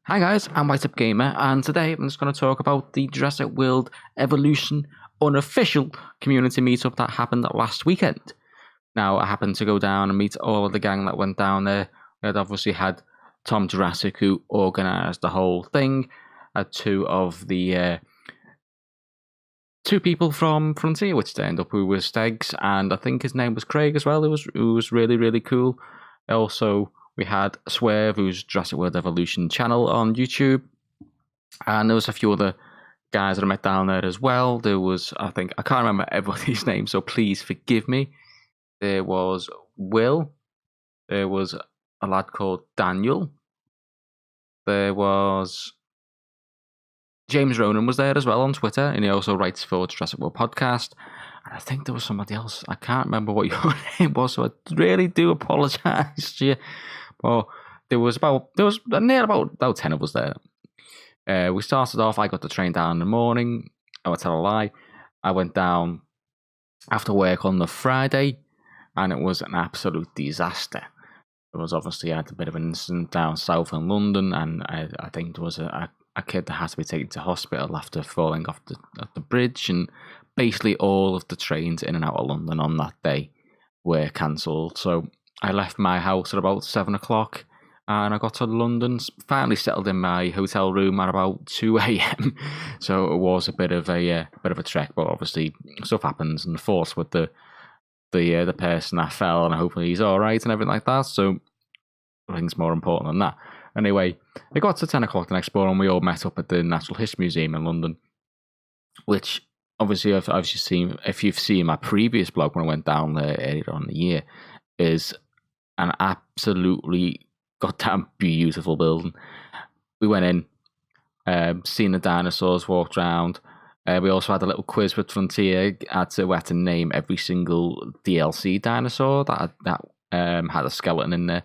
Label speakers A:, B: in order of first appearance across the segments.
A: Hi guys, I'm White Up Gamer, and today I'm just going to talk about the Jurassic World Evolution unofficial community meetup that happened last weekend. Now, I happened to go down and meet all of the gang that went down there. It obviously had Tom Jurassic, who organised the whole thing, two people from Frontier, which turned up, who was Stegs, and I think his name was Craig as well. It was really, really cool. Also, we had Swerve, who's Jurassic World Evolution channel on YouTube, and there was a few other guys that I met down there as well. There was, I can't remember everybody's name, so please forgive me. There was Will. There was a lad called Daniel. There was James Ronan was there as well on Twitter, and he also writes for Jurassic World Podcast. And I think there was somebody else. I can't remember what your name was, so I really do apologise to you. Well, there was about 10 of us there. We started off. I got the train down in the morning. I would tell a lie. I went down after work on the Friday, and it was an absolute disaster. There was obviously had a bit of an incident down south in London, and I think there was a kid that had to be taken to hospital after falling off the bridge, and basically all of the trains in and out of London on that day were cancelled. So I left my house at about 7 o'clock, and I got to London, finally settled in my hotel room at about 2 a.m. So it was a bit of a trek, but obviously stuff happens, and the force with the person that fell, and hopefully he's all right and everything like that. So I think it's more important than that. Anyway, it got to 10 o'clock the next morning, and we all met up at the Natural History Museum in London, which obviously if you've seen my previous blog when I went down there earlier on in the year, is an absolutely goddamn beautiful building. We went in, seen the dinosaurs, walked around. We also had a little quiz with Frontier. We had to name every single DLC dinosaur that had a skeleton in there.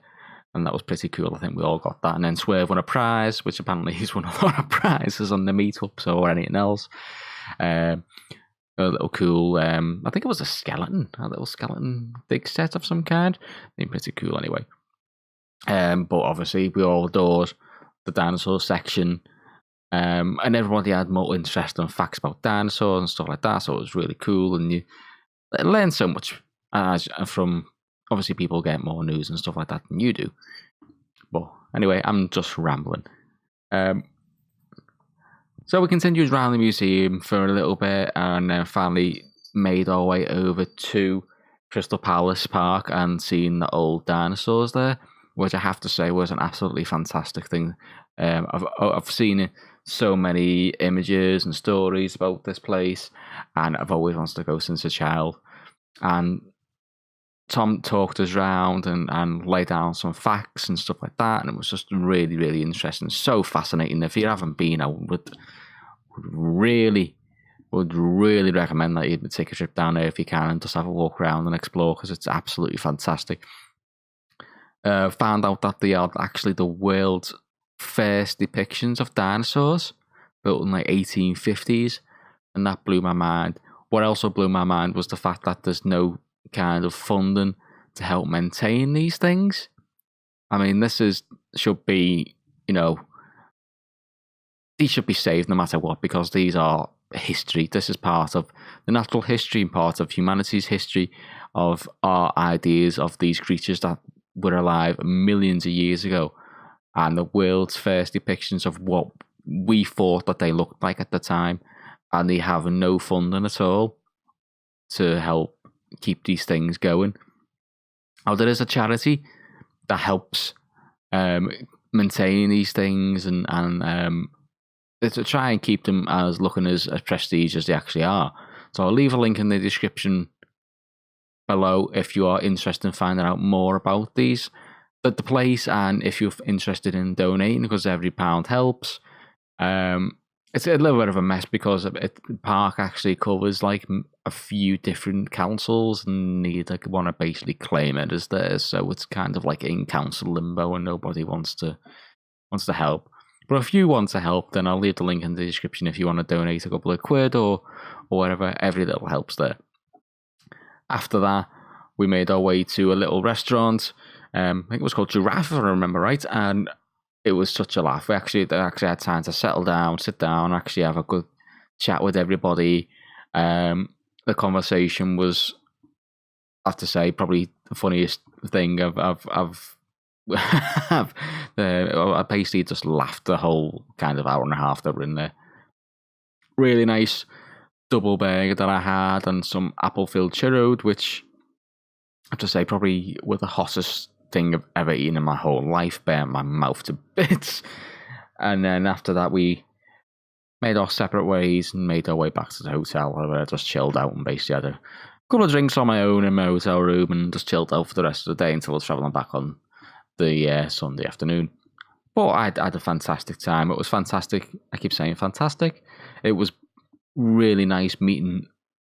A: And that was pretty cool. I think we all got that. And then Swerve won a prize, which apparently he's won a lot of prizes on the meetups or anything else. A little cool, I think it was a little skeleton dig set of some kind. They're pretty cool anyway. But obviously we all adored the dinosaur section. And everybody had more interesting facts about dinosaurs and stuff like that. So it was really cool. And you learn so much from... Obviously, people get more news and stuff like that than you do. But anyway, I'm just rambling. So we continued around the museum for a little bit, and then finally made our way over to Crystal Palace Park and seen the old dinosaurs there, which I have to say was an absolutely fantastic thing. I've seen so many images and stories about this place, and I've always wanted to go since a child. And Tom talked us around and laid down some facts and stuff like that, and it was just really, really interesting, so fascinating. If you haven't been, I would really recommend that you take a trip down there if you can and just have a walk around and explore, because it's absolutely fantastic. Found out that they are actually the world's first depictions of dinosaurs, built in like 1850s, and that blew my mind. What also blew my mind was the fact that there's no kind of funding to help maintain these things. I mean, should be, these should be saved no matter what, because these are history. This is part of the natural history and part of humanity's history of our ideas of these creatures that were alive millions of years ago, and the world's first depictions of what we thought that they looked like at the time, and they have no funding at all to help keep these things going. Now, there is a charity that helps maintain these things and to try and keep them as looking as prestige as they actually are. So I'll leave a link in the description below if you are interested in finding out more about the place, and if you're interested in donating, because every pound helps. It's a little bit of a mess because the park actually covers like a few different councils, and they want to basically claim it as theirs. So it's kind of like in council limbo, and nobody wants to help. But if you want to help, then I'll leave the link in the description if you want to donate a couple of quid or whatever. Every little helps there. After that, we made our way to a little restaurant. I think it was called Giraffe, if I remember right, and it was such a laugh. We actually had time to settle down, sit down, actually have a good chat with everybody. The conversation was, I have to say, probably the funniest thing I basically just laughed the whole kind of hour and a half that we're in there. Really nice double burger that I had, and some apple-filled churro, which I have to say probably were the hottest thing I've ever eaten in my whole life. Burnt my mouth to bits. And then after that, we made our separate ways and made our way back to the hotel, where I just chilled out and basically had a couple of drinks on my own in my hotel room and just chilled out for the rest of the day until I was travelling back on the Sunday afternoon. But I had a fantastic time. It was fantastic. I keep saying fantastic. It was really nice meeting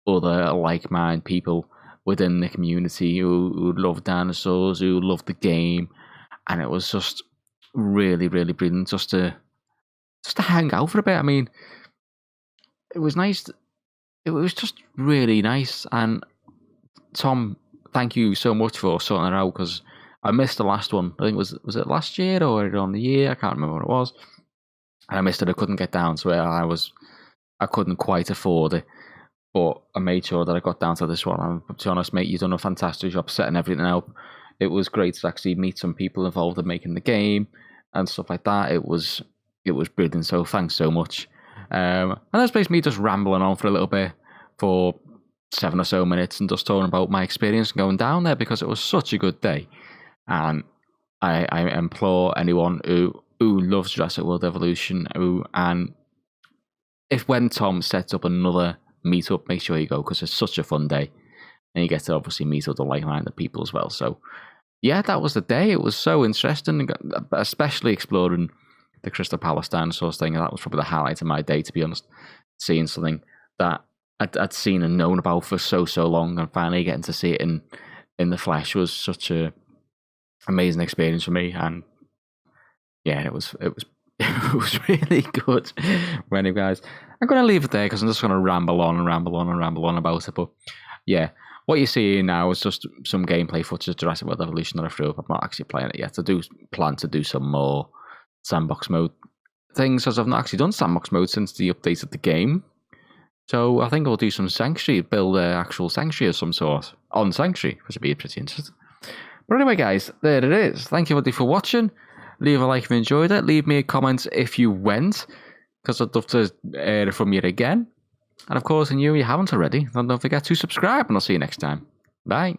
A: other like-minded people within the community who love dinosaurs, who love the game, and it was just really, really brilliant just to hang out for a bit. I mean, it was nice. It was just really nice. And Tom, thank you so much for sorting it out, because I missed the last one. I think was it last year or on the year? I can't remember what it was. And I missed it. I couldn't get down to it. I couldn't quite afford it. But I made sure that I got down to this one. And to be honest, mate, you've done a fantastic job setting everything up. It was great to actually meet some people involved in making the game and stuff like that. It was brilliant. So thanks so much. And that's basically me just rambling on for a little bit for 7 or so minutes and just talking about my experience going down there, because it was such a good day. And I implore anyone who loves Jurassic World Evolution, and if when Tom sets up another meetup, make sure you go, because it's such a fun day, and you get to obviously meet other like-minded people as well. So yeah, that was the day. It was so interesting, especially exploring the Crystal Palace dinosaurs thing. That was probably the highlight of my day, to be honest. Seeing something that I'd seen and known about for so long, and finally getting to see it in the flesh was such a amazing experience for me. And yeah, it was it was really good. Well, anyway, guys, I'm going to leave it there because I'm just going to ramble on about it. But yeah, what you're seeing now is just some gameplay footage of Jurassic World Evolution that I threw up. I'm not actually playing it yet. I do plan to do some more sandbox mode things, because I've not actually done sandbox mode since the update of the game. So I think I'll do some Sanctuary, build an actual Sanctuary of some sort on Sanctuary, which would be pretty interesting. But anyway, guys, there it is. Thank you everybody for watching. Leave a like if you enjoyed it. Leave me a comment if you went, because I'd love to hear it from you again. And of course, if you haven't already, then don't forget to subscribe, and I'll see you next time. Bye.